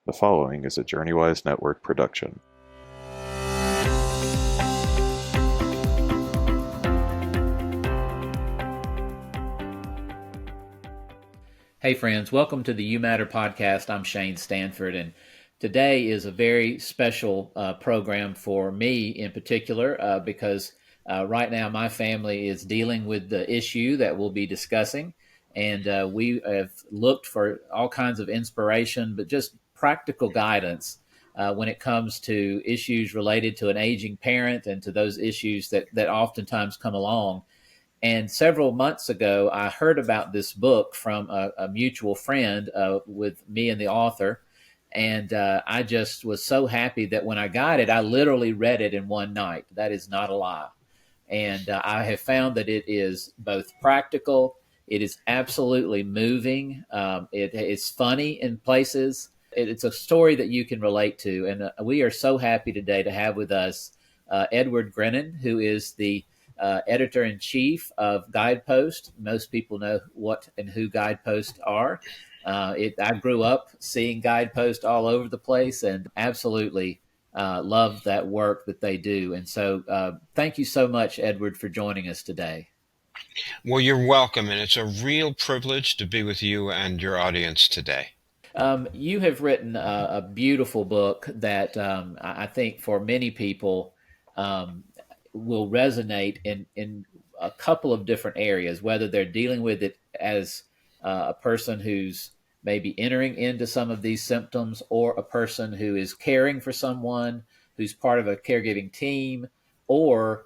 The following is a JourneyWise Network production. Hey friends, welcome to the You Matter podcast. I'm Shane Stanford, and today is a very special program for me in particular because right now my family is dealing with the issue that we'll be discussing, and we have looked for all kinds of inspiration, but just practical guidance when it comes to issues related to an aging parent and to those issues that oftentimes come along. And several months ago, I heard about this book from a mutual friend with me and the author. And I just was so happy that when I got it, I literally read it in one night. That is not a lie. And I have found that it is both practical, it is absolutely moving, it is funny in places. It's a story that you can relate to. And we are so happy today to have with us Edward Grinnan, who is the editor in chief of Guideposts. Most people know what and who Guideposts are. I grew up seeing Guideposts all over the place and absolutely love that work that they do. And so thank you so much, Edward, for joining us today. Well, you're welcome, and it's a real privilege to be with you and your audience today. You have written a beautiful book that I think for many people will resonate in a couple of different areas, whether they're dealing with it as a person who's maybe entering into some of these symptoms, or a person who is caring for someone who's part of a caregiving team, or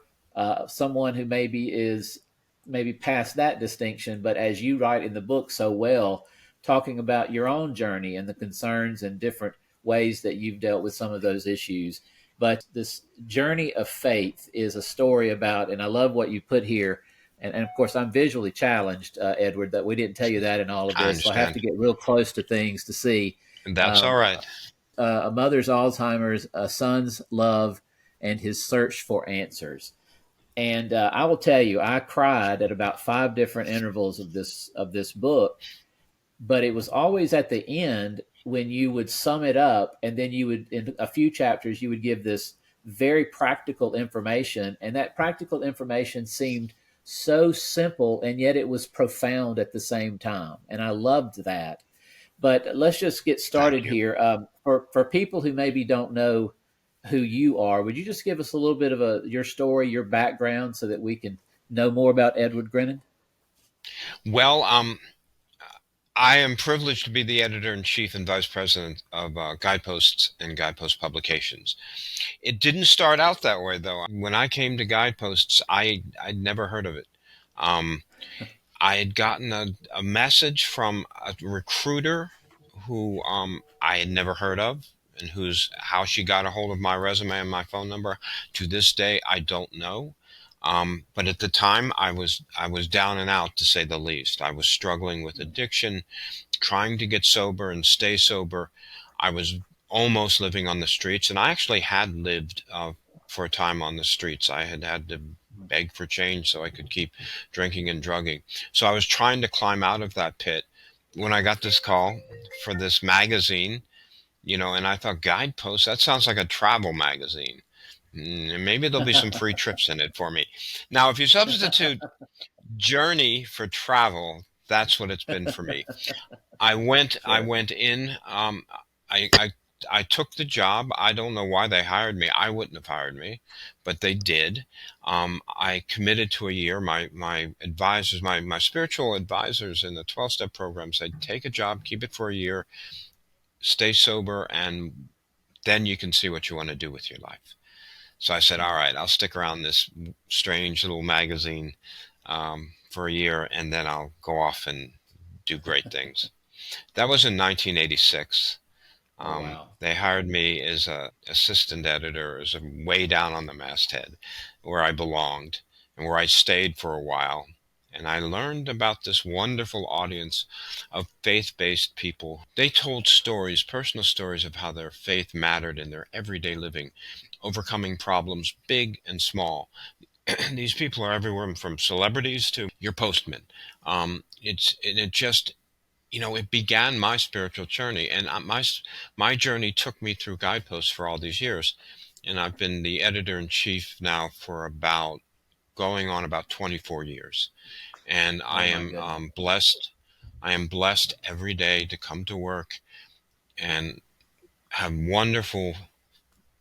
someone who maybe past that distinction, but as you write in the book so well, talking about your own journey and the concerns and different ways that you've dealt with some of those issues. But this journey of faith is a story about, and I love what you put here. And of course, I'm visually challenged, Edward, that we didn't tell you that in all of I this. So I have understand. to get real close to things to see And that's all um, right. a mother's Alzheimer's, a son's love, and his search for answers. And I will tell you, I cried at about five different intervals of this book, but it was always at the end when you would sum it up, and then you would, in a few chapters, you would give this very practical information, and that practical information seemed so simple, and yet it was profound at the same time, and I loved that. But let's just get Thank started you. here. For people who maybe don't know who you are, would you just give us a little bit of your story, your background, so that we can know more about Edward Grinnan? Well, I am privileged to be the editor-in-chief and vice president of Guideposts and Guidepost Publications. It didn't start out that way, though. When I came to Guideposts, I'd never heard of it. Um, I had gotten a message from a recruiter who I had never heard of, and how she got a hold of my resume and my phone number. To this day, I don't know. But at the time, I was down and out, to say the least. I was struggling with addiction, trying to get sober and stay sober. I was almost living on the streets, and I actually had lived for a time on the streets. I had to beg for change so I could keep drinking and drugging. So I was trying to climb out of that pit when I got this call for this magazine, and I thought, Guideposts, that sounds like a travel magazine. Maybe there'll be some free trips in it for me. Now, if you substitute journey for travel, that's what it's been for me. I Sure. went in. I, I, I took the job. I don't know why they hired me. I wouldn't have hired me, but they did. I committed to a year. My advisors, my spiritual advisors in the 12-step program said, take a job, keep it for a year, stay sober, and then you can see what you want to do with your life. So I said, all right, I'll stick around this strange little magazine for a year, and then I'll go off and do great things. That was in 1986. Oh, wow. They hired me as a assistant editor, as a way down on the masthead, where I belonged and where I stayed for a while. And I learned about this wonderful audience of faith-based people. They told stories, personal stories of how their faith mattered in their everyday living, overcoming problems big and small. These people are everywhere from celebrities to your postman. It just it began my spiritual journey, and my journey took me through Guideposts for all these years, and I've been the editor-in-chief now for about going on about 24 years, and I Oh my am goodness. blessed. I am blessed every day to come to work and have wonderful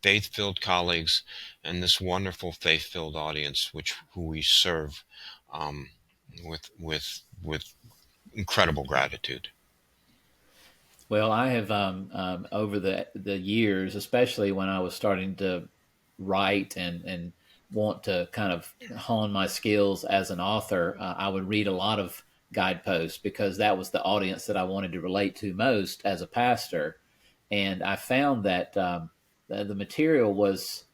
faith-filled colleagues and this wonderful faith-filled audience, who we serve um, with incredible gratitude. Well, I have over the years, especially when I was starting to write and want to kind of hone my skills as an author, I would read a lot of Guideposts because that was the audience that I wanted to relate to most as a pastor, and I found that the material was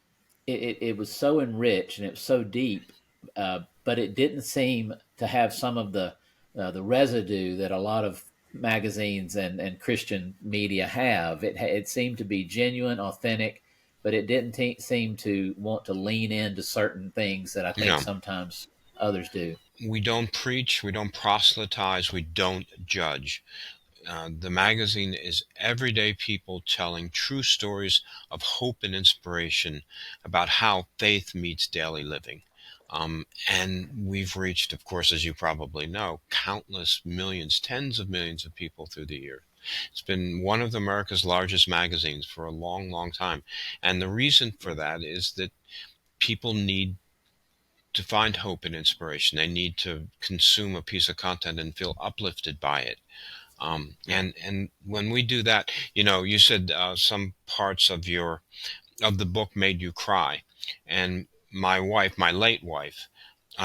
it was so enriched and it was so deep, but it didn't seem to have some of the residue that a lot of magazines and Christian media have. It seemed to be genuine, authentic, but it didn't seem to want to lean into certain things that I You think know, sometimes others do. we don't preach, we don't proselytize, we don't judge. The magazine is everyday people telling true stories of hope and inspiration about how faith meets daily living. And we've reached, of course, as you probably know, countless millions, tens of millions of people through the year. It's been one of America's largest magazines for a long, long time. And the reason for that is that people need to find hope and inspiration. They need to consume a piece of content and feel uplifted by it. Yeah. And when we do that, you said some parts of the book made you cry, and my wife, my late wife,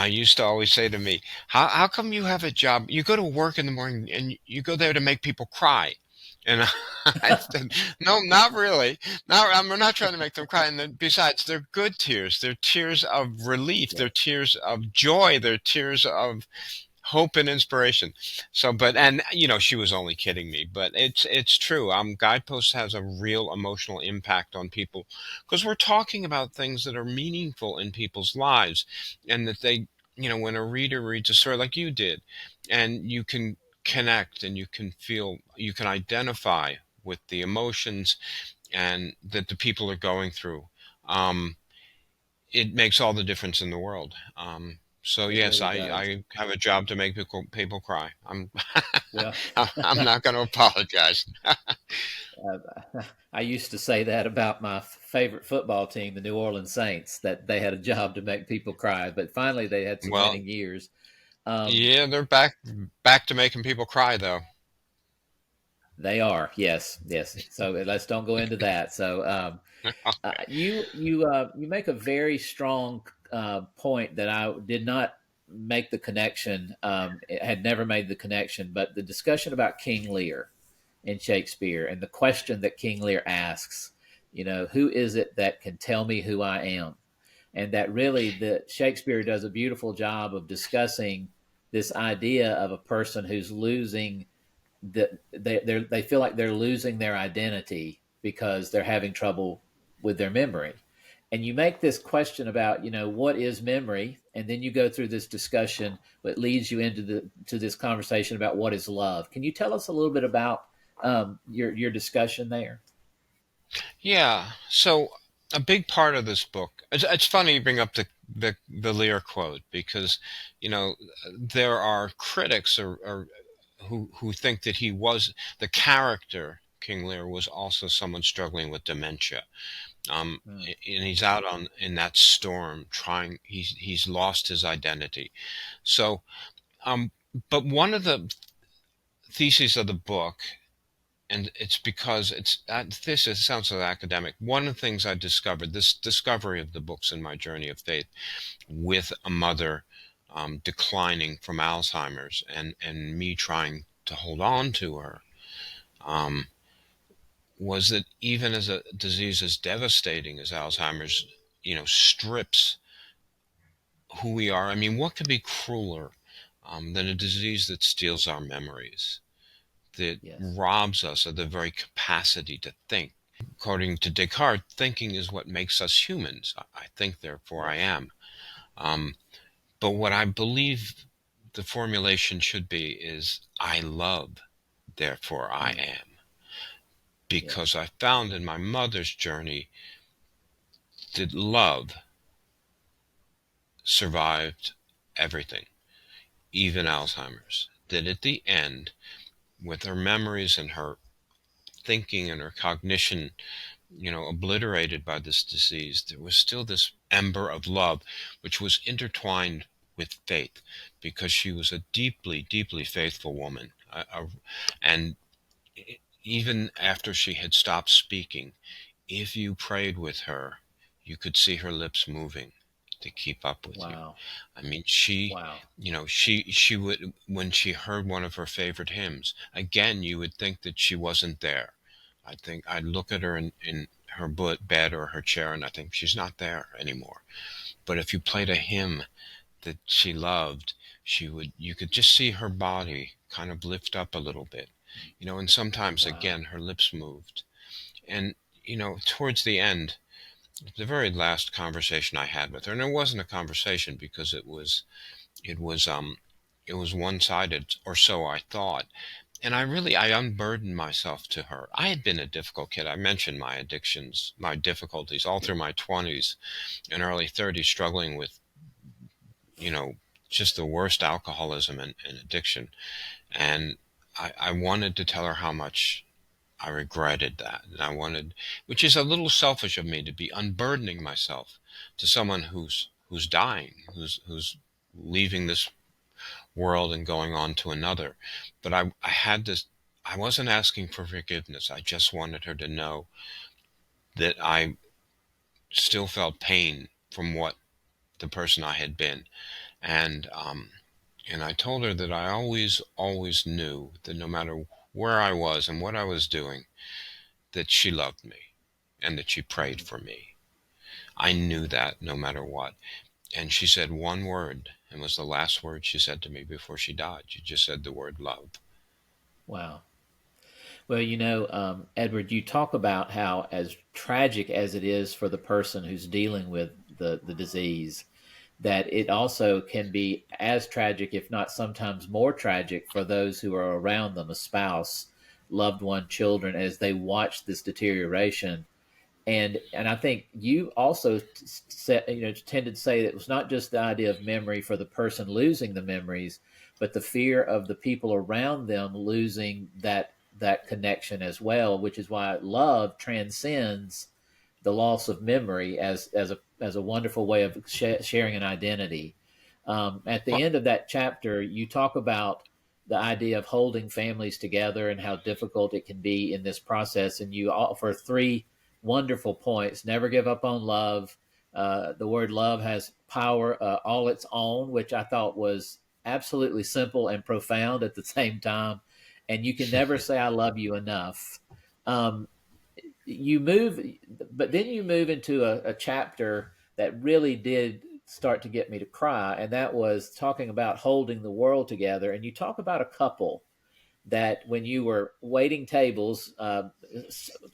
used to always say to me, how come you have a job? You go to work in the morning and you go there to make people cry. And I said, no, not really. We're not trying to make them cry. And then, besides, they're good tears. They're tears of relief. Yeah. They're tears of joy. They're tears of hope and inspiration. So, and she was only kidding me, but it's true. Guideposts has a real emotional impact on people because we're talking about things that are meaningful in people's lives, and that when a reader reads a story like you did, and you can connect and you can feel, you can identify with the emotions and that the people are going through. Um, it makes all the difference in the world. So It yes, really I, does. I have a job to make people cry. Well, I'm not going to apologize. I used to say that about my favorite football team, the New Orleans Saints, that they had a job to make people cry, but finally they had some Well, winning years. Um, yeah, they're back to making people cry though. they are, yes, yes. So let's don't go into that. So you make a very strong point that I did not make the connection. Had never made the connection, but the discussion about King Lear in Shakespeare and the question that King Lear asks, who is it that can tell me who I am? And that really the Shakespeare does a beautiful job of discussing this idea of a person who's losing they feel like they're losing their identity because they're having trouble with their memory. And you make this question about what is memory, and then you go through this discussion that leads you into this conversation about what is love. Can you tell us a little bit about your discussion there? Yeah. So a big part of this book. It's funny you bring up the Lear quote because there are critics who think that he was the character. King Lear was also someone struggling with dementia. Mm, And he's out in that storm trying. He's lost his identity. So, um, but one of the theses of the book, and it's because this sounds so academic. One of the things I discovered, this discovery of the books in my journey of faith, with a mother declining from Alzheimer's, and me trying to hold on to her, um, was that even as a disease as devastating as Alzheimer's, strips who we are. I mean, what could be crueler than a disease that steals our memories, that yes, robs us of the very capacity to think? According to Descartes, thinking is what makes us humans. I think, therefore I yes, am. Um, but what I believe the formulation should be is I love. therefore I Mm. am. Yeah. Because I found in my mother's journey that love survived everything, even Alzheimer's. That at the end, with her memories and her thinking and her cognition, obliterated by this disease, there was still this ember of love, which was intertwined with faith, because she was a deeply, deeply faithful woman. And even after she had stopped speaking, if you prayed with her, you could see her lips moving to keep up with you. Wow. I mean, she, Wow. she would, when she heard one of her favorite hymns, again, you would think that she wasn't there. I think I'd look at her in her bed or her chair, and I think she's not there anymore. But if you played a hymn that she loved, you could just see her body kind of lift up a little bit, and sometimes Wow. again her lips moved. And towards the end, the very last conversation I had with her, and it wasn't a conversation because it was it was one-sided, or so I thought. And I unburdened myself to her. I had been a difficult kid. I mentioned my addictions, my difficulties all through my 20s and early 30s, struggling with, you know, just the worst alcoholism and addiction. And I wanted to tell her how much I regretted that. And I wanted, which is a little selfish of me, to be unburdening myself to someone who's dying, who's leaving this world and going on to another. But I had this, I wasn't asking for forgiveness. I just wanted her to know that I still felt pain from what the person I had been. And, and I told her that I always, always knew that no matter where I was and what I was doing, that she loved me and that she prayed Mm. for me. I knew that no matter what. And she said one word, and was the last word she said to me before she died. She just said the word love. Wow. Well, Edward, you talk about how, as tragic as it is for the person who's dealing with the disease, that it also can be as tragic, if not sometimes more tragic, for those who are around them, a spouse, loved one, children, as they watch this deterioration. And I think you also said, tended to say that it was not just the idea of memory for the person losing the memories, but the fear of the people around them losing that connection as well, which is why love transcends the loss of memory as a wonderful way of sharing an identity. At the Well, end of that chapter, you talk about the idea of holding families together and how difficult it can be in this process, and you offer three wonderful points. Never give up on love. The word love has power all its own, which I thought was absolutely simple and profound at the same time. And you can never say I love you enough. Um, you move, but then you move into a chapter that really did start to get me to cry, and that was talking about holding the world together. And you talk about a couple that when you were waiting tables,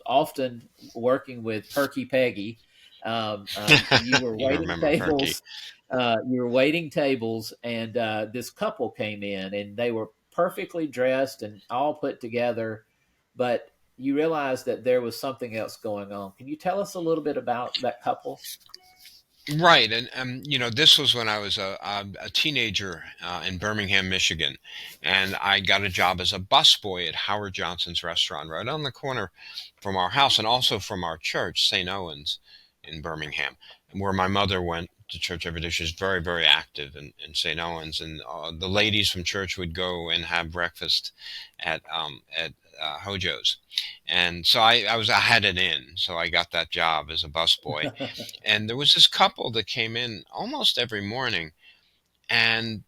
often working with Perky Peggy, you were you waiting remember Perky. tables. You were waiting tables, and this couple came in, and they were perfectly dressed and all put together, but you realized that there was something else going on. Can you tell us a little bit about that couple? Right, and this was when I was a teenager in Birmingham, Michigan, and I got a job as a busboy at Howard Johnson's restaurant right on the corner from our house, and also from our church, St. Owen's, in Birmingham, where my mother went to church every day. She was very, very active in St. Owen's, and the ladies from church would go and have breakfast at Hojo's, and so I had it in, so I got that job as a busboy. And there was this couple that came in almost every morning, and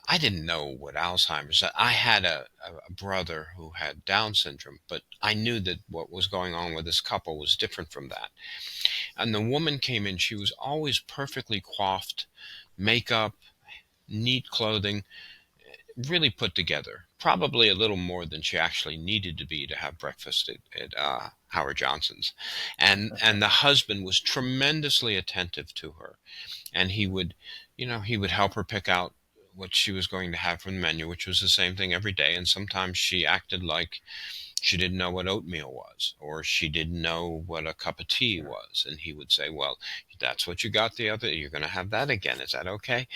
I didn't know what Alzheimer's. I had a brother who had Down syndrome, but I knew that what was going on with this couple was different from that. And the woman came in, she was always perfectly coiffed, makeup, neat clothing, really put together. Probably a little more than she actually needed to be to have breakfast at Howard Johnson's. And the husband was tremendously attentive to her, and he would help her pick out what she was going to have from the menu, which was the same thing every day. And sometimes she acted like she didn't know what oatmeal was, or she didn't know what a cup of tea was. And he would say, well, that's what you got the other, you're going to have that again. Is that okay?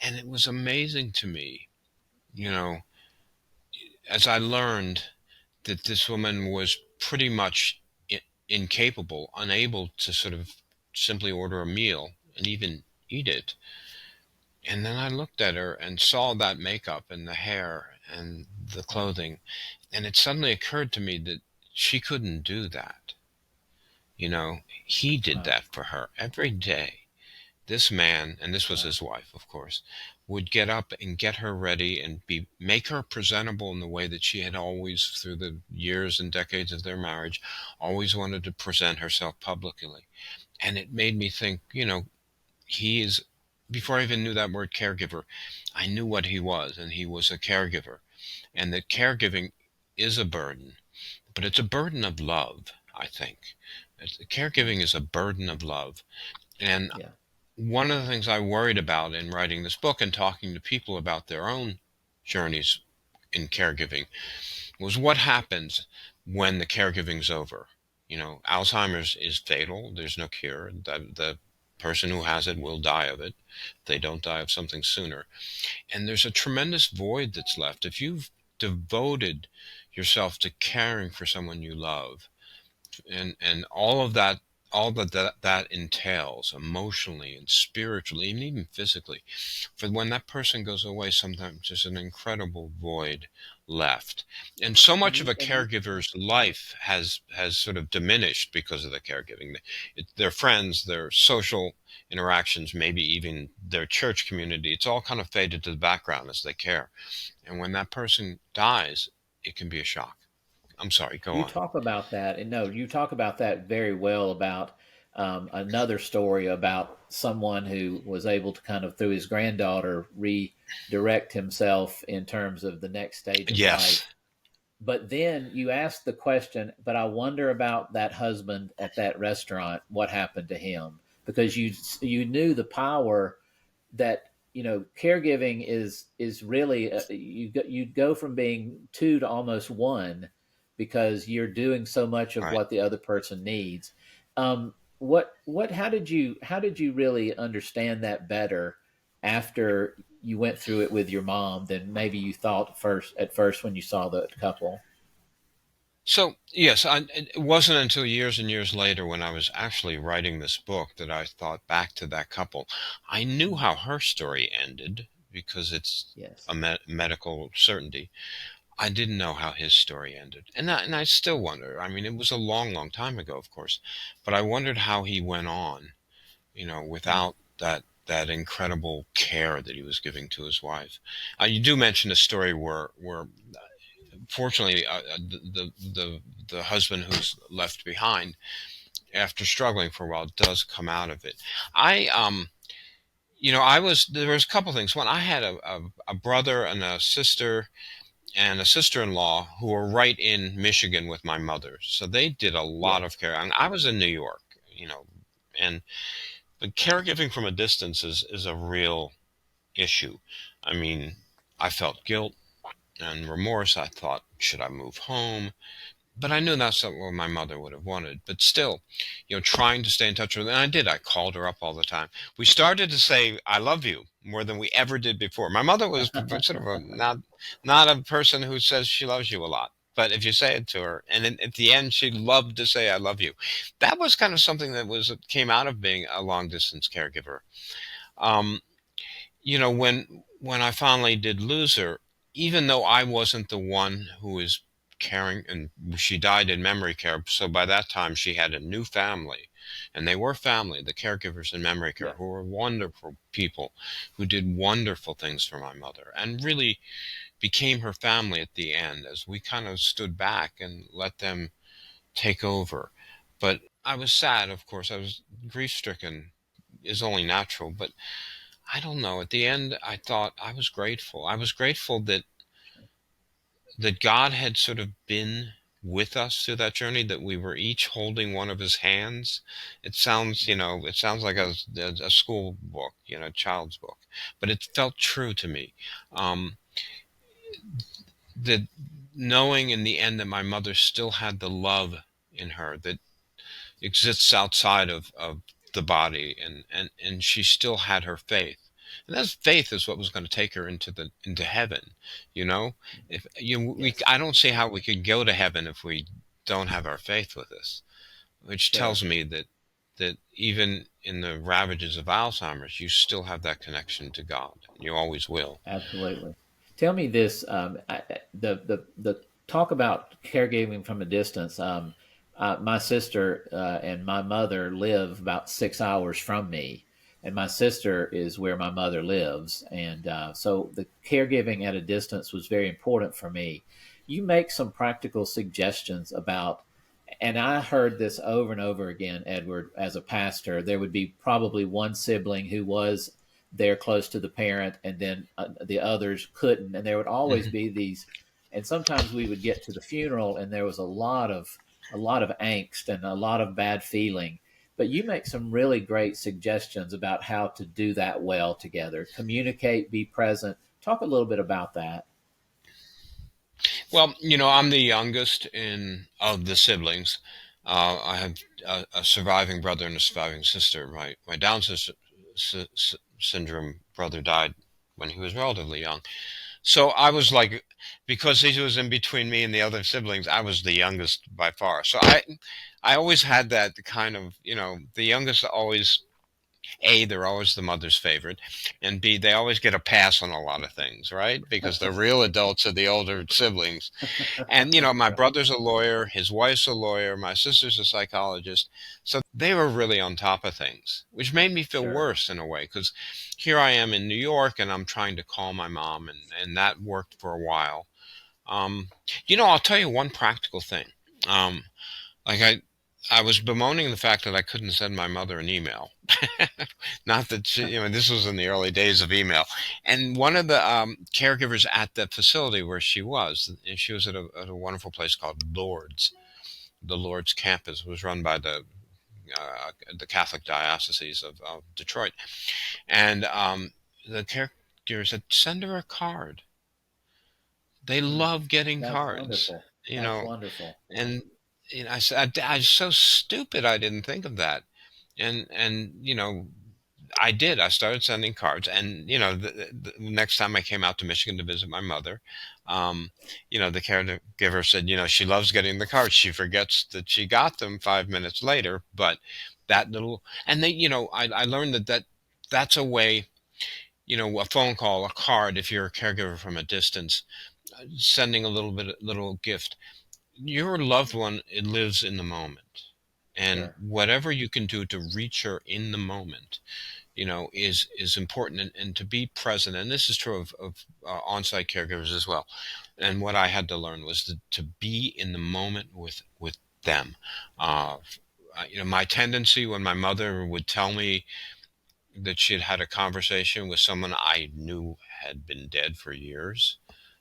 And it was amazing to me, you know, as I learned that this woman was pretty much incapable, unable to sort of simply order a meal and even eat it. And then I looked at her and saw that makeup and the hair and the clothing, and it suddenly occurred to me that she couldn't do that. He did Wow. that for her every day. This man, and this was Wow. his wife, of course, would get up and get her ready and make her presentable in the way that she had always, through the years and decades of their marriage, always wanted to present herself publicly. And it made me think, he is, before I even knew that word caregiver, I knew what he was, and he was a caregiver. And that caregiving is a burden, but it's a burden of love, I think. Caregiving is a burden of love. And Yeah. one of the things I worried about in writing this book and talking to people about their own journeys in caregiving was what happens when the caregiving's over. Alzheimer's is fatal. There's no cure. The person who has it will die of it. They don't die of something sooner. And there's a tremendous void that's left. If you've devoted yourself to caring for someone you love, and all that entails emotionally and spiritually and even physically, for when that person goes away, sometimes there's an incredible void left. And so And much of you a and you caregiver's life has sort of diminished because of the caregiving. Their friends, their social interactions, maybe even their church community, it's all kind of faded to the background as they care. And when that person dies, it can be a shock. I'm sorry, go You on. talk about that, and no, you talk about that very well about another story about someone who was able to kind of, through his granddaughter, redirect himself in terms of the next stage of life. Yes. But then you ask the question, but I wonder about that husband at that restaurant, what happened to him? Because you knew the power that caregiving is really you go from being two to almost one because you're doing so much of Right. what the other person needs. What how did you really understand that better after you went through it with your mom than maybe you thought at first when you saw the couple? So, yes, it wasn't until years and years later when I was actually writing this book that I thought back to that couple. I knew how her story ended because it's Yes. a medical certainty. I didn't know how his story ended. And I still wonder. I mean, it was a long, long time ago, of course, but I wondered how he went on, Mm. without that incredible care that he was giving to his wife. You do mention a story where fortunately, the husband who's left behind after struggling for a while does come out of it. I I was there was a couple things. One, I had a brother and a sister and a sister-in-law who were right in Michigan with my mother, so they did a lot Yes. of care. And I was in New York, and but caregiving from a distance is a real issue. I mean, I felt guilt and remorse. I thought, should I move home? But I knew that's not what my mother would have wanted. But still, trying to stay in touch with her. And I did. I called her up all the time. We started to say, I love you more than we ever did before. My mother was sort of not a person who says she loves you a lot. But if you say it to her, and at the end, she loved to say, I love you. That was kind of something that came out of being a long distance caregiver. Um, when I finally did lose her, even though I wasn't the one who was caring, and she died in memory care, so by that time she had a new family, and they were family, the caregivers in memory care, Yeah. who were wonderful people, who did wonderful things for my mother, and really became her family at the end as we kind of stood back and let them take over. But I was sad, of course. I was grief stricken, is only natural, but I don't know. At the end, I thought I was grateful. I was grateful that God had sort of been with us through that journey, that we were each holding one of his hands. It sounds like a school book, child's book, but it felt true to me. Um, that knowing in the end that my mother still had the love in her that exists outside of the body, and she still had her faith. And that faith is what was going to take her into heaven. You know, if Yes. I don't see how we could go to heaven if we don't have our faith with us, which Sure. tells me that even in the ravages of Alzheimer's, you still have that connection to God. You always will. Absolutely. Tell me this: the talk about caregiving from a distance. My sister and my mother live about 6 hours from me, and my sister is where my mother lives, and so the caregiving at a distance was very important for me. You make some practical suggestions about, and I heard this over and over again, Edward, as a pastor. There would be probably one sibling who was there close to the parent, and then the others couldn't. And there would always Hmm. be these. And sometimes we would get to the funeral, and there was a lot of angst and a lot of bad feeling. But you make some really great suggestions about how to do that well together. Communicate, be present. Talk a little bit about that. Well, I'm the youngest in of the siblings. I have a surviving brother and a surviving sister. My Down syndrome brother died when he was relatively young. So I was like, because he was in between me and the other siblings, I was the youngest by far. So I always had that kind of, the youngest always, A, they're always the mother's favorite, and B, they always get a pass on a lot of things, right? Because the real adults are the older siblings. And, my Right. brother's a lawyer, his wife's a lawyer, my sister's a psychologist. So they were really on top of things, which made me feel Sure. worse in a way, because here I am in New York and I'm trying to call my mom, and that worked for a while. Um, I'll tell you one practical thing. Um, like I was bemoaning the fact that I couldn't send my mother an email. Not that this was in the early days of email. And one of the caregivers at the facility where she was, and she was at a wonderful place called Lourdes. The Lourdes campus was run by the Catholic Diocese of Detroit, and the caregiver said, "Send her a card. They Hmm. love getting That's cards." wonderful. You That's know, wonderful. and I said, I was so stupid I didn't think of that. And I did. I started sending cards, and the next time I came out to Michigan to visit my mother, the caregiver said, she loves getting the cards. She forgets that she got them 5 minutes later, but that little, and they, I learned that's a way, a phone call, a card, if you're a caregiver from a distance, sending little gift. Your loved one, it lives in the moment, and Sure. whatever you can do to reach her in the moment, is important, and to be present. And this is true of on-site caregivers as well. And what I had to learn was to be in the moment with them. Uh, my tendency when my mother would tell me that she had had a conversation with someone I knew had been dead for years,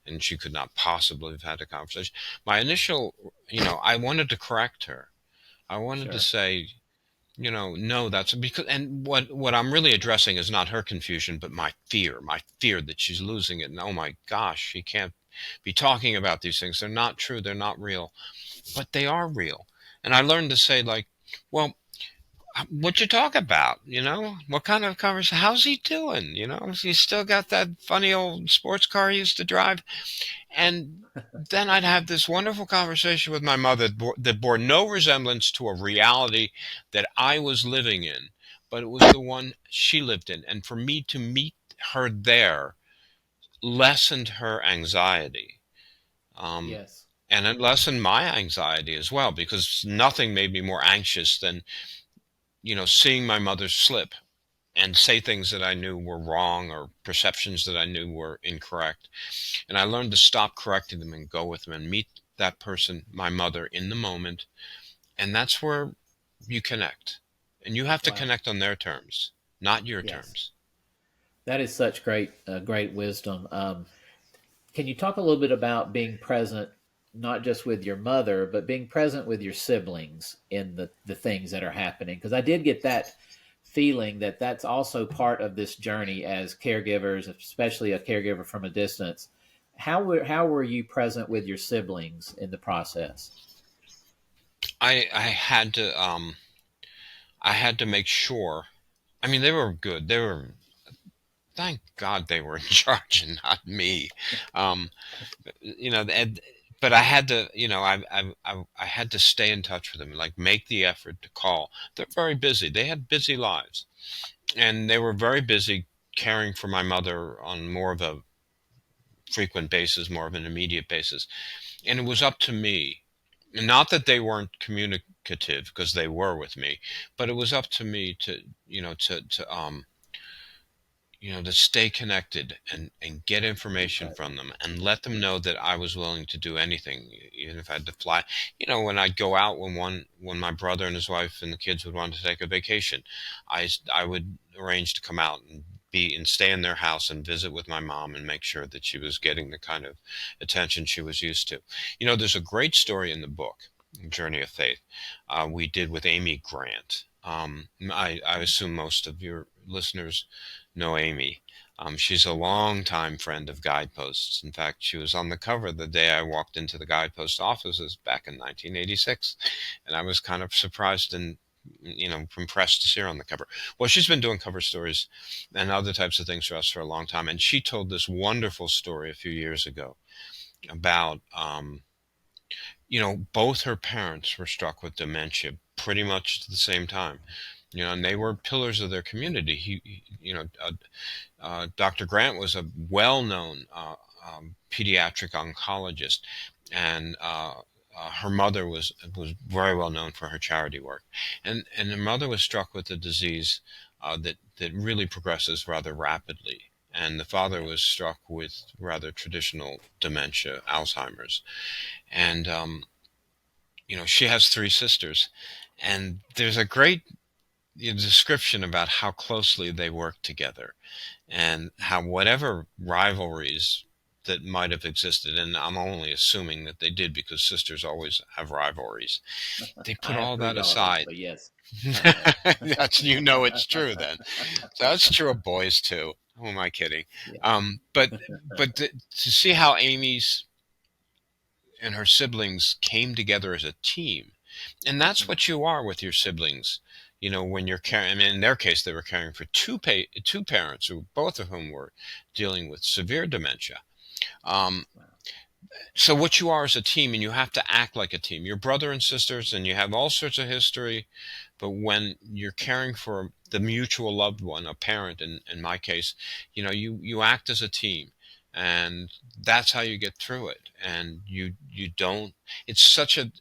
and she could not possibly have had a conversation. My initial, I wanted to correct her. I wanted to Sure. say, no, that's because, and what I'm really addressing is not her confusion, but my fear that she's losing it. And oh my gosh, she can't be talking about these things. They're not true. They're not real, but they are real. And I learned to say, like, well, what you talk about? What kind of conversation? How's he doing? He's still got that funny old sports car he used to drive. And then I'd have this wonderful conversation with my mother that bore no resemblance to a reality that I was living in, but it was the one she lived in. And for me to meet her there lessened her anxiety. Um, Yes. and it lessened my anxiety as well, because nothing made me more anxious than, seeing my mother slip and say things that I knew were wrong, or perceptions that I knew were incorrect. And I learned to stop correcting them and go with them and meet that person, my mother, in the moment. And that's where you connect. And you have to Wow. connect on their terms, not your Yes. terms. That is such great wisdom. Can you talk a little bit about being present not just with your mother, but being present with your siblings in the things that are happening. Because I did get that feeling that that's also part of this journey as caregivers, especially a caregiver from a distance. How were you present with your siblings in the process? I had to make sure. I mean, they were good. They were, thank God they were in charge and not me. Um, you know, and, but I had to, I had to stay in touch with them, like make the effort to call. They're very busy. They had busy lives, and they were very busy caring for my mother on more of a frequent basis, more of an immediate basis. And it was up to me. Not that they weren't communicative, because they were with me, but it was up to me to, to stay connected and get information Right. from them and let them know that I was willing to do anything, even if I had to fly. When I'd go out, when my brother and his wife and the kids would want to take a vacation, I would arrange to come out and stay in their house and visit with my mom and make sure that she was getting the kind of attention she was used to. There's a great story in the book, Journey of Faith, we did with Amy Grant. I assume most of your listeners know Amy. She's a longtime friend of Guideposts. In fact, she was on the cover the day I walked into the Guidepost offices back in 1986, and I was kind of surprised and impressed to see her on the cover. Well, she's been doing cover stories and other types of things for us for a long time, and she told this wonderful story a few years ago about both her parents were struck with dementia pretty much at the same time. And they were pillars of their community. Dr. Grant was a well-known pediatric oncologist, and her mother was very well known for her charity work. And her mother was struck with a disease that really progresses rather rapidly. And the father was struck with rather traditional dementia, Alzheimer's. And she has three sisters, and there's a great description about how closely they work together, and how whatever rivalries that might have existed, and I'm only assuming that they did because sisters always have rivalries, they I put have all three that daughters, aside. so yes, I know. That's, it's true then. So that's true of boys too. Who am I kidding? Yeah, To see how Amy's and her siblings came together as a team, and that's what you are with your siblings. When you're caring, I mean, in their case, they were caring for two parents, who both of whom were dealing with severe dementia. Um, wow. so what you are is a team, and you have to act like a team. You're brother and sisters, and you have all sorts of history. But when you're caring for the mutual loved one, a parent, in my case, you act as a team, and that's how you get through it. And you don't. It's such a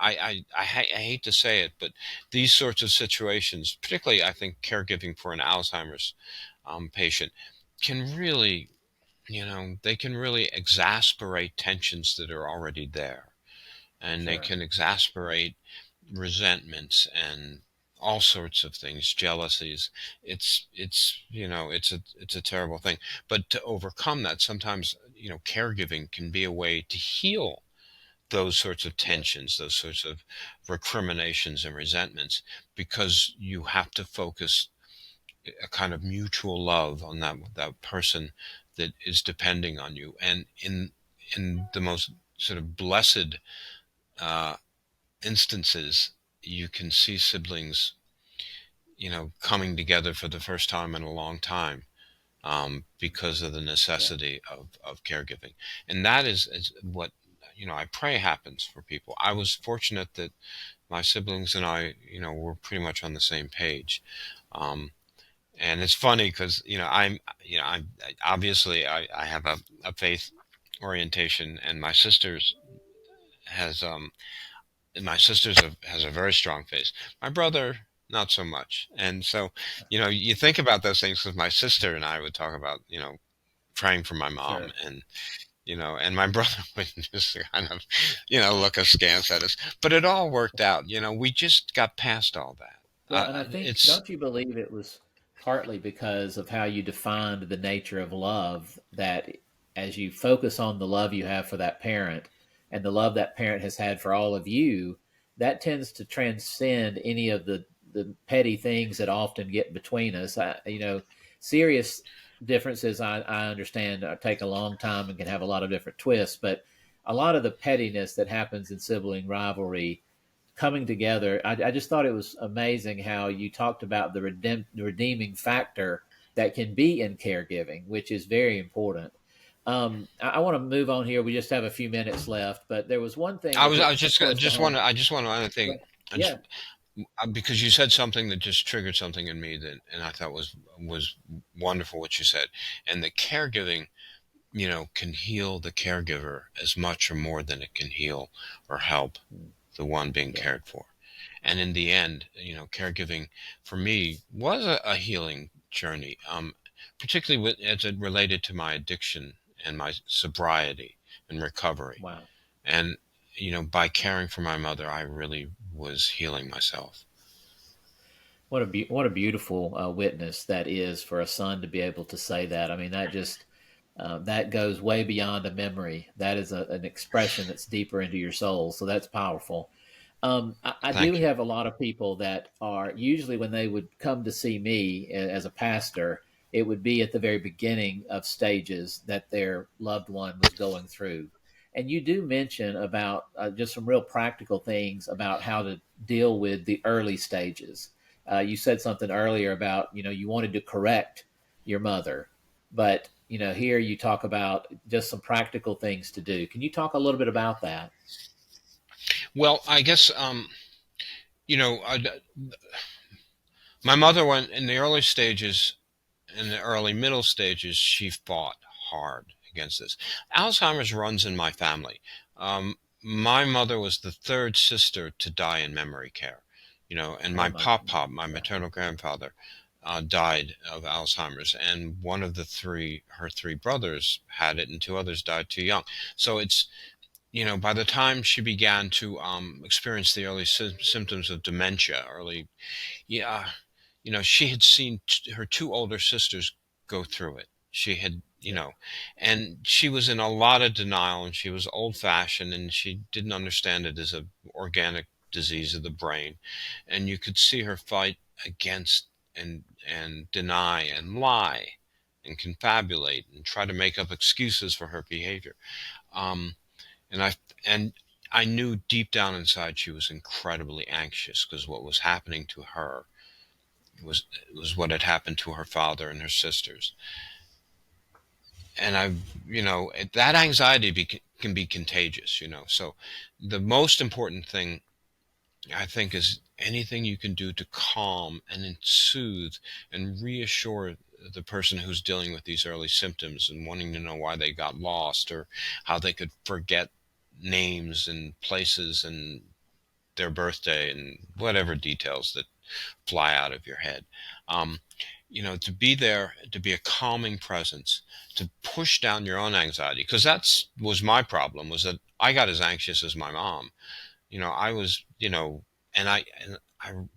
I hate to say it, but these sorts of situations, particularly I think caregiving for an Alzheimer's patient, can really they can really exasperate tensions that are already there, and they Sure. can exasperate resentments and all sorts of things, jealousies. It's a terrible thing. But to overcome that, sometimes caregiving can be a way to heal those sorts of Yes. tensions, those sorts of recriminations and resentments, because you have to focus a kind of mutual love on that person that is depending on you. And in the most sort of blessed uh, instances, you can see siblings, coming together for the first time in a long time, because of the Yeah. necessity of caregiving. And that is what, I pray happens for people. I was fortunate that my siblings and I, were pretty much on the same page. Um, and it's funny because, obviously I have a faith orientation, and has, um, has a very strong faith. My brother, not so much. And so, you think about those things, because my sister and I would talk about, praying for my mom, Sure. and my brother would just kind of, look askance at us. But it all worked out. We just got past all that. Well, and I think, It's don't you believe it was partly because of how you defined the nature of love, that as you focus on the love you have for that parent, and the love that parent has had for all of you, that tends to transcend any of the petty things that often get between us. Serious differences, I understand, take a long time and can have a lot of different twists, but a lot of the pettiness that happens in sibling rivalry coming together, I just thought it was amazing how you talked about the redeeming factor that can be in caregiving, which is very important. I want to move on here. We just have a few minutes left, but there was one thing that I hit was just close to home. I just want to add a thing. I just, Yeah, because you said something that just triggered something in me that, and I thought was wonderful what you said, and the caregiving, can heal the caregiver as much or more than it can heal or help the one being yeah, cared for. And in the end, caregiving for me was a healing journey, particularly as it related to my addiction and my sobriety and recovery. wow. And, by caring for my mother, I really was healing myself. What a beautiful witness that is for a son to be able to say that. I mean, that just that goes way beyond a memory. That is an expression that's deeper into your soul. So that's powerful. I do Thank you. have a lot of people that are usually when they would come to see me as a pastor, it would be at the very beginning of stages that their loved one was going through. And you do mention about just some real practical things about how to deal with the early stages. You said something earlier about, you wanted to correct your mother, but, here you talk about just some practical things to do. Can you talk a little bit about that? Well, I guess, my mother went in the early stages, in the early middle stages, she fought hard against this. Alzheimer's runs in my family. My mother was the third sister to die in memory care, and Oh my my pop, goodness. my Yeah. maternal grandfather, died of Alzheimer's, and one of her three brothers had it, and two others died too young. So it's, by the time she began to experience the early symptoms of dementia, yeah, she had seen her two older sisters go through it. She had, Yeah. and she was in a lot of denial, and she was old fashioned, and she didn't understand it as a organic disease of the brain. And you could see her fight against and deny and lie and confabulate and try to make up excuses for her behavior. Um, and I knew deep down inside she was incredibly anxious because what was happening to her was was what had happened to her father and her sisters. And that anxiety can be contagious. So the most important thing, I think, is anything you can do to calm and soothe and reassure the person who's dealing with these early symptoms and wanting to know why they got lost or how they could forget names and places and their birthday and whatever details that fly out of your head. Um, to be there, to be a calming presence, to push down your own anxiety, because that's was my problem, was that I got as anxious as my mom. I was, and I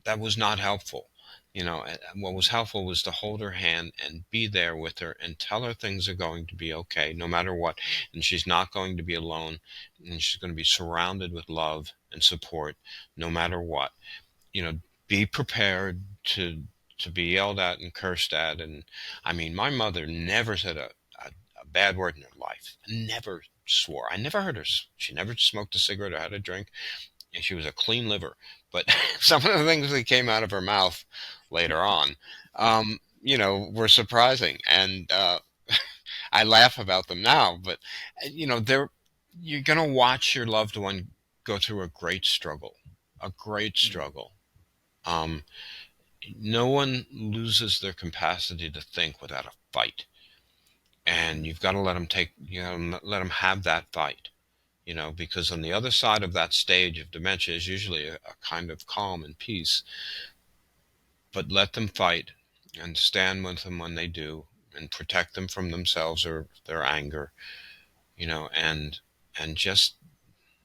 that was not helpful. And what was helpful was to hold her hand and be there with her and tell her things are going to be okay, no matter what, and she's not going to be alone, and she's going to be surrounded with love and support, no matter what. Be prepared to be yelled at and cursed at. And I mean, my mother never said a bad word in her life. Never swore. I never heard her. She never smoked a cigarette or had a drink, and she was a clean liver. But some of the things that came out of her mouth later on, were surprising, and I laugh about them now. But they're you're gonna watch your loved one go through a great struggle, a great Mm. struggle. Um, no one loses their capacity to think without a fight, and you've got to let them let them have that fight. Because on the other side of that stage of dementia is usually a kind of calm and peace. But let them fight and stand with them when they do, and protect them from themselves or their anger. And just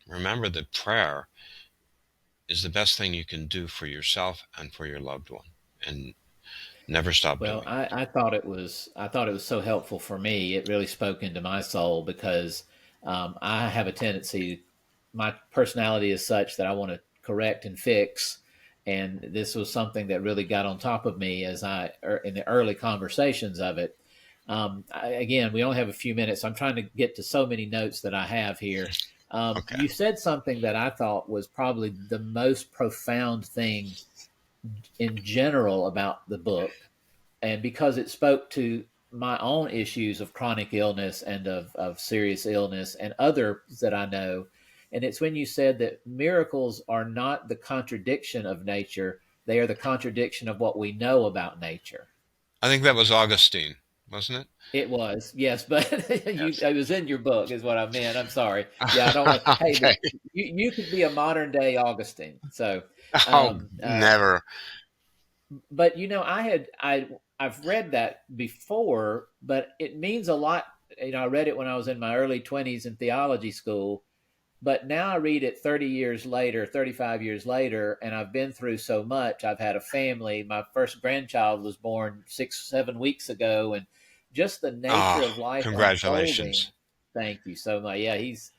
remember that prayer is the best thing you can do for yourself and for your loved one, and never stop Well, doing it. I thought it was so helpful for me. It really spoke into my soul because I have a tendency my personality is such that I want to correct and fix. And this was something that really got on top of me in the early conversations of it. Again, we only have a few minutes. So I'm trying to get to so many notes that I have here. Okay. You said something that I thought was probably the most profound thing in general about the book. And because it spoke to my own issues of chronic illness and of serious illness and others that I know. And it's when you said that miracles are not the contradiction of nature, they are the contradiction of what we know about nature. I think that was Augustine, wasn't it? It was, yes, but Yes. it was in your book, is what I meant. I'm sorry. Yeah, I don't want. Hey, Okay. you could be a modern day Augustine. So, Oh, um, uh, never. but I've read that before, but it means a lot. I read it when I was in my early 20s in theology school, but now I read it 30 years later, 35 years later, and I've been through so much. I've had a family. My first grandchild was born 6, 7 weeks ago, and just the nature Ah, of life unfolding. congratulations. Thank you so much. Yeah, he's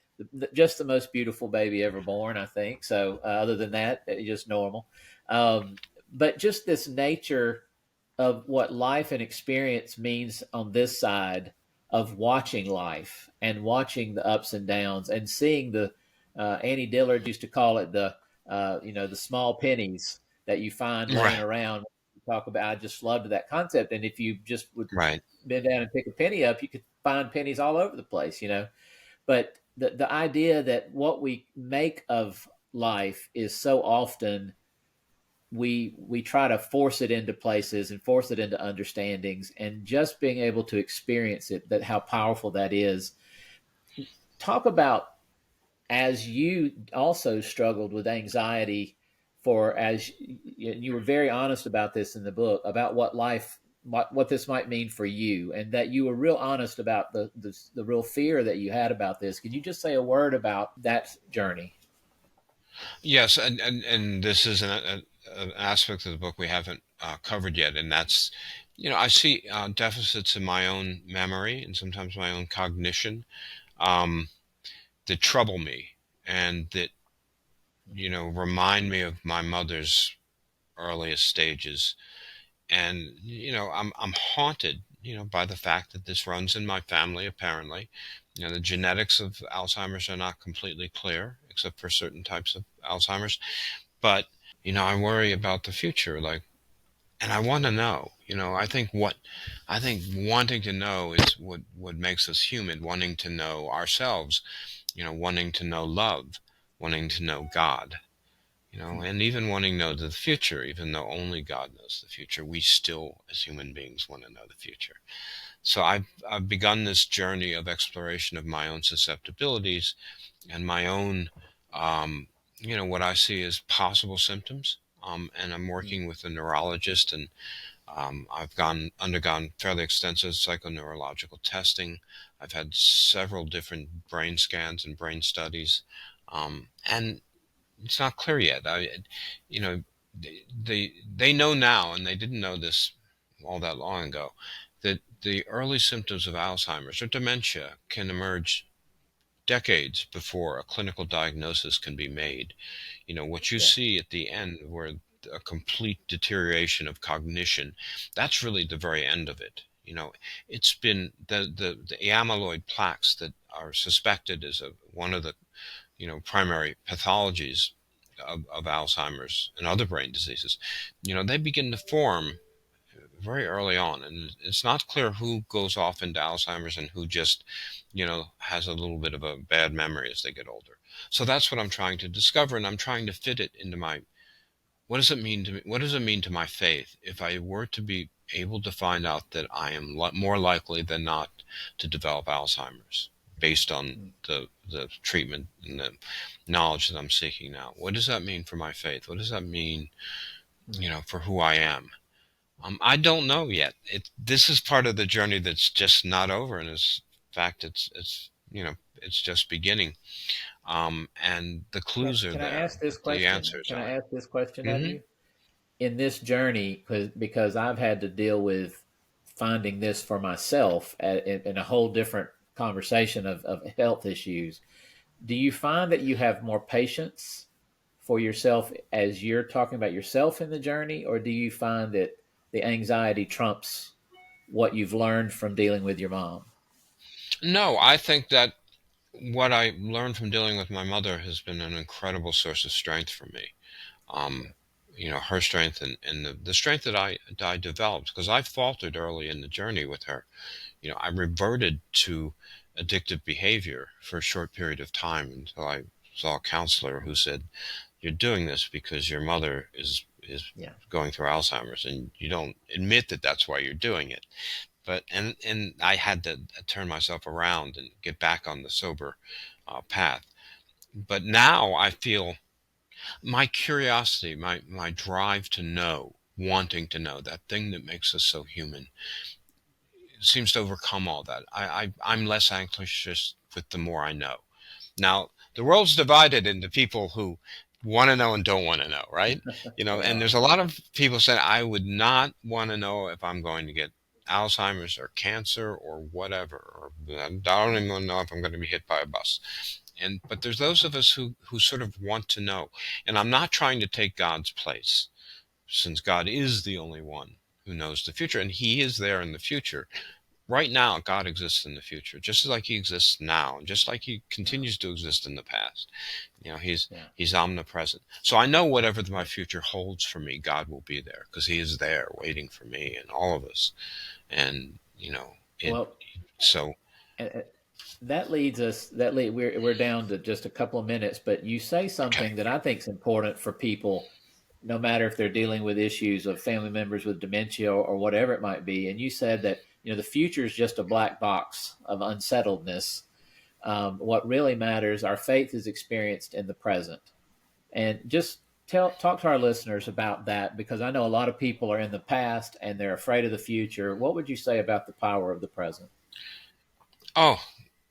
just the most beautiful baby ever born, I think. So, other than that, just normal. Um, but just this nature of what life and experience means on this side of watching life and watching the ups and downs and seeing the Annie Dillard used to call it the small pennies that you find laying Right, around. Talk about, I just loved that concept. And if you just would right. bend down and pick a penny up, you could find pennies all over the place. But the idea that what we make of life is so often we try to force it into places and force it into understandings, and just being able to experience it, that how powerful that is. Talk about, as you also struggled with anxiety, for as you were very honest about this in the book, about what this might mean for you, and that you were real honest about the real fear that you had about this. Could you just say a word about that journey? Yes, and this is an aspect of the book we haven't covered yet, and that's, I see deficits in my own memory and sometimes my own cognition um, that trouble me and that, remind me of my mother's earliest stages. And, I'm haunted, by the fact that this runs in my family, apparently. The genetics of Alzheimer's are not completely clear, except for certain types of Alzheimer's. But, I worry about the future, like, and I want to know, I think wanting to know is what makes us human, wanting to know ourselves, wanting to know love, wanting to know God, and even wanting to know the future, even though only God knows the future, we still, as human beings, want to know the future. So I've begun this journey of exploration of my own susceptibilities and my own, what I see as possible symptoms. And I'm working with a neurologist, and I've undergone fairly extensive psychoneurological testing. I've had several different brain scans and brain studies, and it's not clear yet. You know, they know now, and they didn't know this all that long ago, that the early symptoms of Alzheimer's or dementia can emerge decades before a clinical diagnosis can be made. What you Yeah. see at the end, where a complete deterioration of cognition, that's really the very end of it. It's been the amyloid plaques that are suspected as one of the primary pathologies of Alzheimer's and other brain diseases. They begin to form very early on, and it's not clear who goes off into Alzheimer's and who just, has a little bit of a bad memory as they get older. So that's what I'm trying to discover, and I'm trying to fit it into my, what does it mean to me? What does it mean to my faith if I were to be able to find out that I am more likely than not to develop Alzheimer's based on the treatment and the knowledge that I'm seeking now? What does that mean for my faith? What does that mean, for who I am? I don't know yet. This is part of the journey that's just not over, and in fact, it's just beginning. And the clues are Can I there. ask this The question? answers Can I aren't. ask this question of Hmm. you? In this journey, because I've had to deal with finding this for myself in a whole different conversation of health issues. do you find that you have more patience for yourself as you're talking about yourself in the journey, or do you find that the anxiety trumps what you've learned from dealing with your mom? No, I think that what I learned from dealing with my mother has been an incredible source of strength for me. Um, her strength and the strength that I developed, because I faltered early in the journey with her. I reverted to addictive behavior for a short period of time until I saw a counselor who said, "You're doing this because your mother is Yeah. going through Alzheimer's, and you don't admit that that's why you're doing it." But and I had to turn myself around and get back on the sober path. But now I feel my curiosity, my drive to know, wanting to know, that thing that makes us so human, seems to overcome all that. I'm less anxious with the more I know. Now, the world's divided into people who want to know and don't want to know, right? They And are. there's a lot of people saying, I would not want to know if I'm going to get Alzheimer's or cancer or whatever, or I don't even want to know if I'm going to be hit by a bus. But there's those of us who sort of want to know. And I'm not trying to take God's place, since God is the only one who knows the future, and he is there in the future. Right now, God exists in the future, just like he exists now, and just like he continues to exist in the past. Yeah. He's omnipresent. So I know whatever my future holds for me, God will be there, because he is there waiting for me and all of us. And it. Well, So uh, that leads us. We're down to just a couple of minutes, but you say okay, something that I think is important for people, no matter if they're dealing with issues of family members with dementia or whatever it might be. And you said that the future is just a black box of unsettledness. What really matters, our faith is experienced in the present. And just talk to our listeners about that, because I know a lot of people are in the past and they're afraid of the future. What would you say about the power of the present? oh,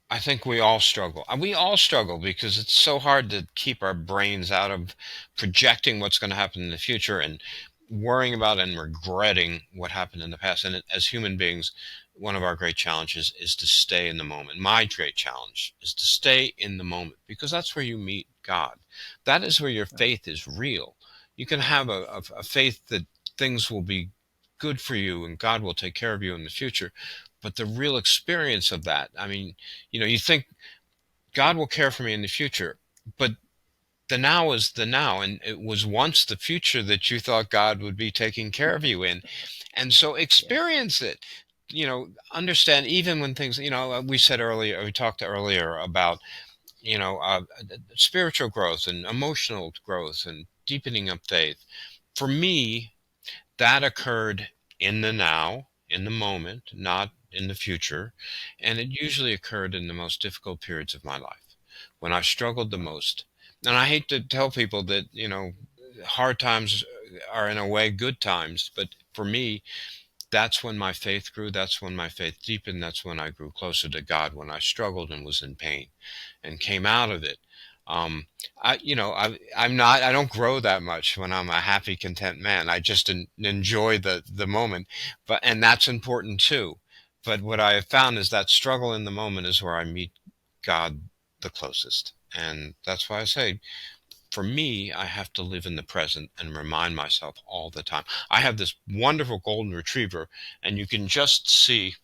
I think we all struggle. We all struggle because it's so hard to keep our brains out of projecting what's going to happen in the future and worrying about and regretting what happened in the past. And as human beings, one of our great challenges is to stay in the moment. My great challenge is to stay in the moment, because that's where you meet God. That is where your faith is real. You can have a faith that things will be good for you and God will take care of you in the future. But the real experience of that, I mean, you think God will care for me in the future, but the now is the now, and it was once the future that you thought God would be taking care of you in. And so Yeah. experience it. Understand, even when things, we said earlier, we talked earlier about, spiritual growth and emotional growth and deepening of faith. For me, that occurred in the now, in the moment, not in the future. And it usually occurred in the most difficult periods of my life, when I struggled the most. And I hate to tell people that, hard times are in a way good times. But for me, that's when my faith grew. That's when my faith deepened. That's when I grew closer to God, when I struggled and was in pain and came out of it. I don't grow that much when I'm a happy, content man. I just enjoy the moment, and that's important too. But what I have found is that struggle in the moment is where I meet God the closest. And that's why I say, for me, I have to live in the present and remind myself all the time. I have this wonderful golden retriever, and you can just see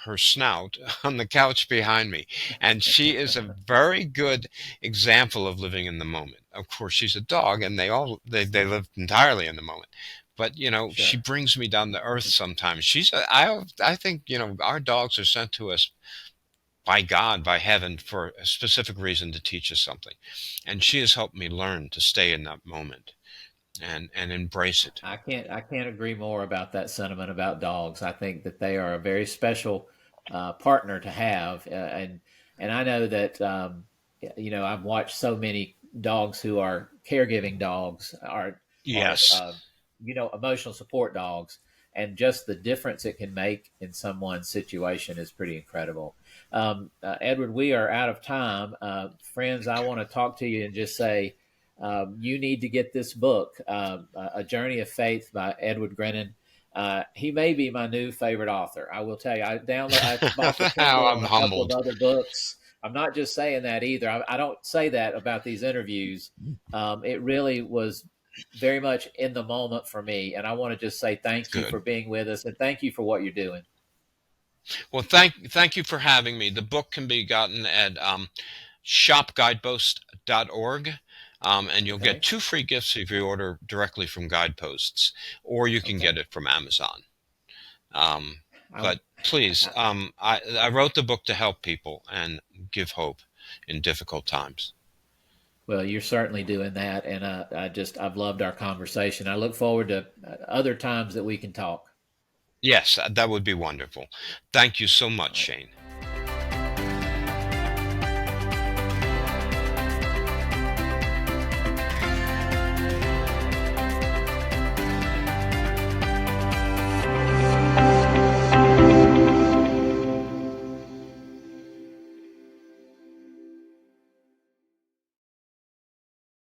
her snout on the couch behind me. And she is a very good example of living in the moment. Of course, she's a dog, and they live entirely in the moment. But she Sure. brings me down to earth sometimes. I think our dogs are sent to us by God, by heaven, for a specific reason, to teach us something. And she has helped me learn to stay in that moment and embrace it. I can't agree more about that sentiment about dogs. I think that they are a very special partner to have, and I know that I've watched so many dogs who are caregiving dogs, are Yes. emotional support dogs, and just the difference it can make in someone's situation is pretty incredible. Edward, we are out of time. Friends, I want to talk to you and just say, you need to get this book, A Journey of Faith by Edward Grinnan. He may be my new favorite author. I will tell you, I bought the Kindle I'm on a couple of humbled. other books, I'm not just saying that either. I don't say that about these interviews. It really was very much in the moment for me. And I want to just say thank you for Good. being with us and thank you for what you're doing. Well, thank you for having me. The book can be gotten at shopguidepost.org. And you'll get Okay. 2 free gifts if you order directly from Guideposts, or you can get Okay. it from Amazon. Um, I, but please, I, I wrote the book to help people and give hope in difficult times. well, you're certainly doing that. And I've loved our conversation. I look forward to other times that we can talk. Yes, that would be wonderful. Thank you so much, All right. Shane.